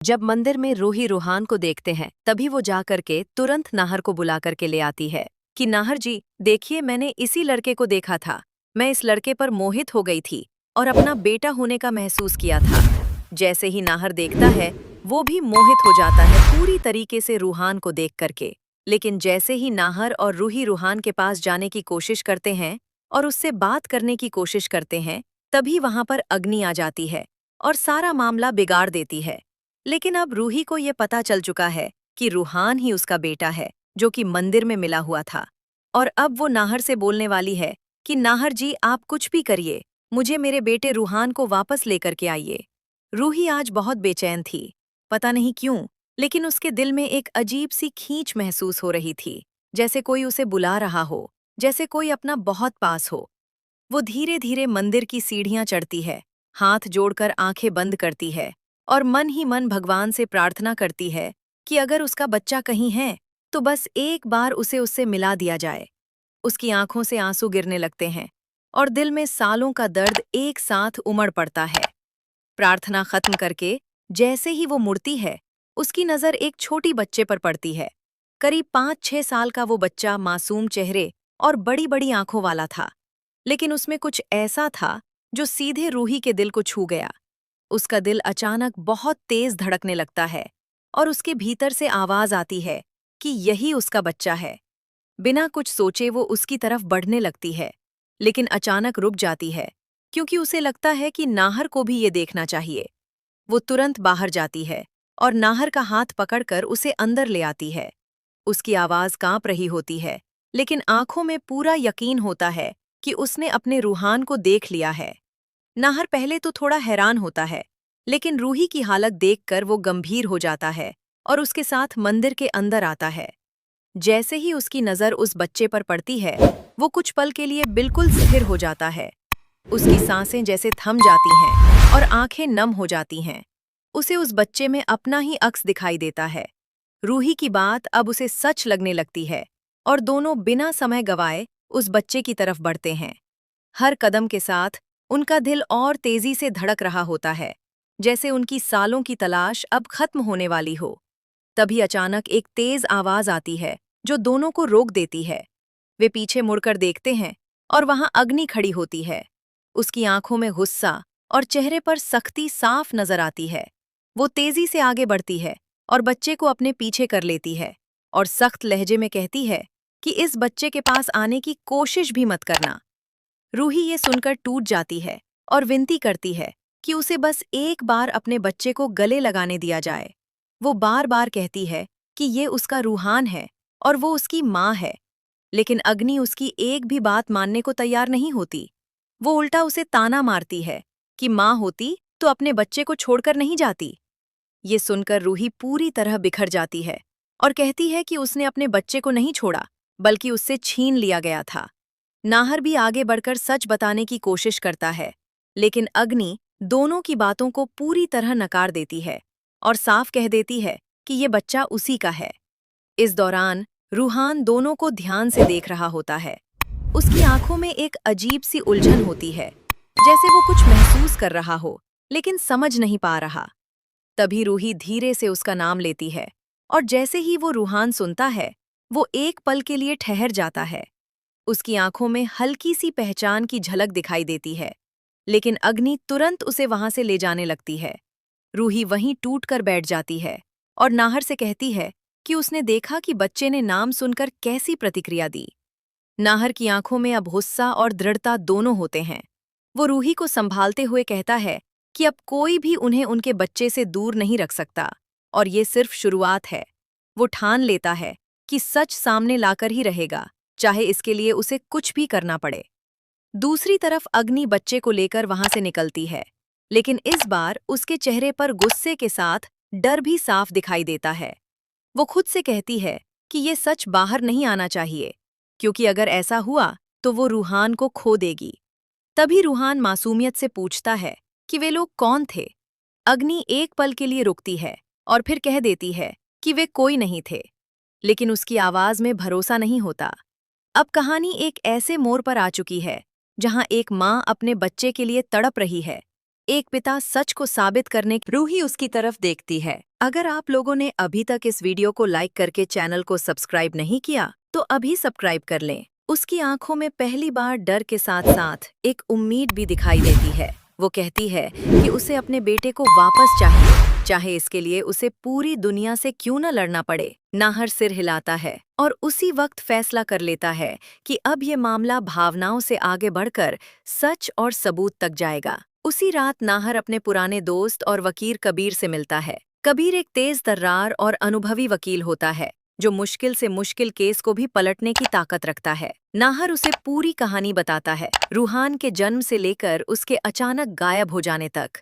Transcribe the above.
जब मंदिर में रूही रूहान को देखते हैं तभी वो जा करके तुरंत नाहर को बुला करके ले आती है कि नाहर जी देखिए, मैंने इसी लड़के को देखा था। मैं इस लड़के पर मोहित हो गई थी और अपना बेटा होने का महसूस किया था। जैसे ही नाहर देखता है वो भी मोहित हो जाता है पूरी तरीके से रूहान को देख करके। लेकिन जैसे ही नाहर और रूही रूहान के पास जाने की कोशिश करते हैं और उससे बात करने की कोशिश करते हैं, तभी वहां पर अग्नि आ जाती है और सारा मामला बिगाड़ देती है। लेकिन अब रूही को ये पता चल चुका है कि रूहान ही उसका बेटा है जो कि मंदिर में मिला हुआ था। और अब वो नाहर से बोलने वाली है कि नाहर जी आप कुछ भी करिए, मुझे मेरे बेटे रूहान को वापस लेकर के आइए। रूही आज बहुत बेचैन थी, पता नहीं क्यों, लेकिन उसके दिल में एक अजीब सी खींच महसूस हो रही थी, जैसे कोई उसे बुला रहा हो, जैसे कोई अपना बहुत पास हो। वो धीरे धीरे मंदिर की सीढ़ियां चढ़ती है, हाथ जोड़कर आंखें बंद करती है और मन ही मन भगवान से प्रार्थना करती है कि अगर उसका बच्चा कहीं है तो बस एक बार उसे उससे मिला दिया जाए। उसकी आंखों से आंसू गिरने लगते हैं और दिल में सालों का दर्द एक साथ उमड़ पड़ता है। प्रार्थना खत्म करके जैसे ही वो मुड़ती है, उसकी नजर एक छोटी बच्चे पर पड़ती है। करीब 5-6 साल का वो बच्चा मासूम चेहरे और बड़ी बड़ी आंखों वाला था, लेकिन उसमें कुछ ऐसा था जो सीधे रूही के दिल को छू गया। उसका दिल अचानक बहुत तेज धड़कने लगता है और उसके भीतर से आवाज आती है कि यही उसका बच्चा है। बिना कुछ सोचे वो उसकी तरफ बढ़ने लगती है, लेकिन अचानक रुक जाती है क्योंकि उसे लगता है कि नाहर को भी ये देखना चाहिए। वो तुरंत बाहर जाती है और नाहर का हाथ पकड़कर उसे अंदर ले आती है। उसकी आवाज कांप रही होती है, लेकिन आंखों में पूरा यकीन होता है कि उसने अपने रूहान को देख लिया है। नाहर पहले तो थोड़ा हैरान होता है, लेकिन रूही की हालत देखकर वो गंभीर हो जाता है और उसके साथ मंदिर के अंदर आता है। जैसे ही उसकी नज़र उस बच्चे पर पड़ती है, वो कुछ पल के लिए बिल्कुल स्थिर हो जाता है। उसकी सांसें जैसे थम जाती हैं और आंखें नम हो जाती हैं। उसे उस बच्चे में अपना ही अक्स दिखाई देता है। रूही की बात अब उसे सच लगने लगती है और दोनों बिना समय गवाए उस बच्चे की तरफ बढ़ते हैं। हर कदम के साथ उनका दिल और तेजी से धड़क रहा होता है, जैसे उनकी सालों की तलाश अब खत्म होने वाली हो। तभी अचानक एक तेज आवाज आती है जो दोनों को रोक देती है। वे पीछे मुड़कर देखते हैं और वहां अग्नि खड़ी होती है। उसकी आंखों में गुस्सा और चेहरे पर सख्ती साफ नजर आती है। वो तेजी से आगे बढ़ती है और बच्चे को अपने पीछे कर लेती है और सख्त लहजे में कहती है कि इस बच्चे के पास आने की कोशिश भी मत करना। रूही ये सुनकर टूट जाती है और विनती करती है कि उसे बस एक बार अपने बच्चे को गले लगाने दिया जाए। वो बार बार कहती है कि ये उसका रूहान है और वो उसकी माँ है, लेकिन अग्नि उसकी एक भी बात मानने को तैयार नहीं होती। वो उल्टा उसे ताना मारती है कि माँ होती तो अपने बच्चे को छोड़कर नहीं जाती। ये सुनकर रूही पूरी तरह बिखर जाती है और कहती है कि उसने अपने बच्चे को नहीं छोड़ा, बल्कि उससे छीन लिया गया था। नाहर भी आगे बढ़कर सच बताने की कोशिश करता है, लेकिन अग्नि दोनों की बातों को पूरी तरह नकार देती है और साफ कह देती है कि ये बच्चा उसी का है। इस दौरान रूहान दोनों को ध्यान से देख रहा होता है। उसकी आंखों में एक अजीब सी उलझन होती है, जैसे वो कुछ महसूस कर रहा हो, लेकिन समझ नहीं पा रहा। तभी रूही धीरे से उसका नाम लेती है और जैसे ही वो रूहान सुनता है, वो एक पल के लिए ठहर जाता है। उसकी आंखों में हल्की सी पहचान की झलक दिखाई देती है, लेकिन अग्नि तुरंत उसे वहां से ले जाने लगती है। रूही वहीं टूट कर बैठ जाती है और नाहर से कहती है कि उसने देखा कि बच्चे ने नाम सुनकर कैसी प्रतिक्रिया दी। नाहर की आंखों में अब गुस्सा और दृढ़ता दोनों होते हैं। वो रूही को संभालते हुए कहता है कि अब कोई भी उन्हें उनके बच्चे से दूर नहीं रख सकता और ये सिर्फ शुरुआत है। वो ठान लेता है कि सच सामने लाकर ही रहेगा, चाहे इसके लिए उसे कुछ भी करना पड़े। दूसरी तरफ अग्नि बच्चे को लेकर वहां से निकलती है, लेकिन इस बार उसके चेहरे पर गुस्से के साथ डर भी साफ दिखाई देता है। वो खुद से कहती है कि ये सच बाहर नहीं आना चाहिए, क्योंकि अगर ऐसा हुआ तो वो रूहान को खो देगी। तभी रूहान मासूमियत से पूछता है कि वे लोग कौन थे। अग्नि एक पल के लिए रुकती है और फिर कह देती है कि वे कोई नहीं थे, लेकिन उसकी आवाज में भरोसा नहीं होता। अब कहानी एक ऐसे मोड़ पर आ चुकी है जहां एक माँ अपने बच्चे के लिए तड़प रही है। एक पिता सच को साबित करने रूही उसकी तरफ देखती है अगर आप लोगों ने अभी तक इस वीडियो को लाइक करके चैनल को सब्सक्राइब नहीं किया, तो अभी सब्सक्राइब कर लें। उसकी आंखों में पहली बार डर के साथ साथ एक उम्मीद भी दिखाई देती है। वो कहती है कि उसे अपने बेटे को वापस चाहिए, चाहे इसके लिए उसे पूरी दुनिया से क्यों न लड़ना पड़े। नाहर सिर हिलाता है और उसी वक्त फैसला कर लेता है कि अब ये मामला भावनाओं से आगे बढ़कर सच और सबूत तक जाएगा। उसी रात नाहर अपने पुराने दोस्त और वकील कबीर से मिलता है। कबीर एक तेज तर्रार और अनुभवी वकील होता है, जो मुश्किल से मुश्किल केस को भी पलटने की ताकत रखता है। नाहर उसे पूरी कहानी बताता है, रूहान के जन्म से लेकर उसके अचानक गायब हो जाने तक।